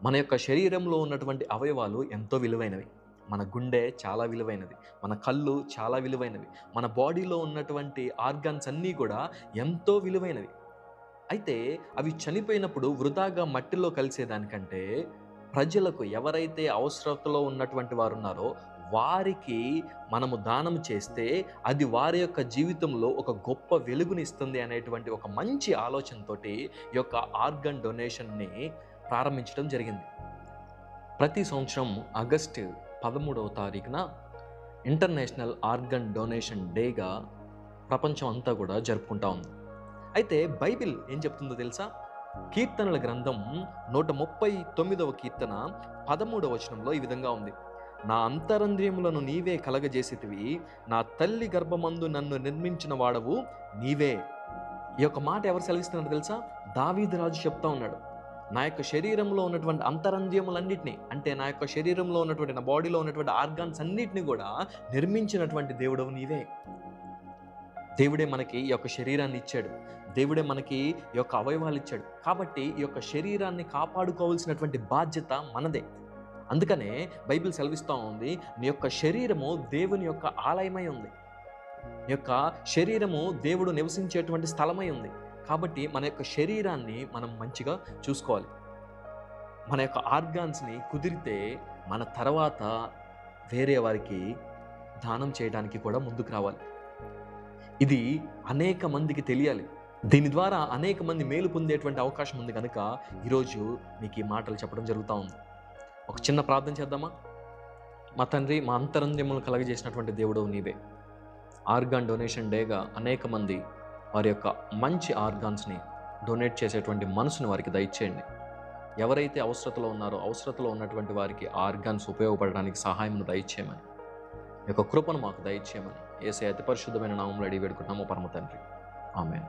మన యొక్క శరీరంలో ఉన్నటువంటి అవయవాలు ఎంతో విలువైనవి. మన గుండె చాలా విలువైనది. మన కళ్ళు చాలా విలువైనవి. మన బాడీలో ఉన్నటువంటి ఆర్గాన్స్ అన్నీ కూడా ఎంతో విలువైనవి. అయితే అవి చనిపోయినప్పుడు వృధాగా మట్టిలో కలిసేదానికంటే ప్రజలకు ఎవరైతే అవసరతలో ఉన్నటువంటి వారున్నారో వారికి మనము దానం చేస్తే అది వారి యొక్క జీవితంలో ఒక గొప్ప వెలుగునిస్తుంది అనేటువంటి ఒక మంచి ఆలోచనతోటి ఈ యొక్క ఆర్గన్ డొనేషన్ని ప్రారంభించడం జరిగింది. ప్రతి సంవత్సరం ఆగస్టు 13వ తారీఖున ఇంటర్నేషనల్ ఆర్గన్ డొనేషన్ డేగా ప్రపంచం అంతా కూడా జరుపుకుంటా ఉంది. అయితే బైబిల్ ఏం చెప్తుందో తెలుసా? కీర్తనల గ్రంథం 139వ కీర్తన 13వ వచనంలో ఈ విధంగా ఉంది. నా అంతరంద్రియములను నీవే కలగజేసితివి, నా తల్లి గర్భమందు నన్ను నిర్మించిన వాడవు నీవే. ఈ యొక్క మాట ఎవరు సెలవిస్తున్నారు తెలుసా? దావీదు రాజు చెప్తా ఉన్నాడు. నా యొక్క శరీరంలో ఉన్నటువంటి అంతరంద్రియములన్నిటినీ, అంటే నా యొక్క శరీరంలో ఉన్నటువంటి, నా బాడీలో ఉన్నటువంటి ఆర్గాన్స్ అన్నిటిని కూడా నిర్మించినటువంటి దేవుడవు నీవే. దేవుడే మనకి ఈ యొక్క శరీరాన్ని ఇచ్చాడు. దేవుడే మనకి ఈ యొక్క అవయవాలు ఇచ్చాడు. కాబట్టి ఈ యొక్క శరీరాన్ని కాపాడుకోవాల్సినటువంటి బాధ్యత మనదే. అందుకనే బైబిల్ సెలవిస్తూ ఉంది, నీ యొక్క శరీరము దేవుని యొక్క ఆలయమై ఉంది. నీ యొక్క శరీరము దేవుడు నివసించేటువంటి స్థలమై ఉంది. కాబట్టి మన యొక్క శరీరాన్ని మనం మంచిగా చూసుకోవాలి. మన యొక్క ఆర్గాన్స్ని కుదిరితే మన తర్వాత వేరే వారికి దానం చేయడానికి కూడా ముందుకు రావాలి. ఇది అనేక మందికి తెలియాలి. దీని ద్వారా అనేక మంది మేలు పొందేటువంటి అవకాశం ఉంది కనుక ఈరోజు మీకు ఈ మాటలు చెప్పడం జరుగుతూ ఉంది. ఒక చిన్న ప్రార్థన చేద్దామా? మా తండ్రి, మా అంతరంద్రియములను కలగజేసినటువంటి దేవుడవు నీవే. ఆర్గాన్ డొనేషన్ డేగా అనేక మంది వారి యొక్క మంచి ఆర్గాన్స్ని డొనేట్ చేసేటువంటి మనసుని వారికి దయచేయండి. ఎవరైతే అవసరతలో ఉన్నారో అవసరతలో ఉన్నటువంటి వారికి ఆర్గాన్స్ ఉపయోగపడడానికి సహాయం దయచేయమని, ఈ యొక్క కృపను మాకు దయచేయమని యేసయ్య అతి పరిశుద్ధమైన నామములో అడిగి వేడుకుంటున్నాము పరమ తండ్రి. ఆమేన్.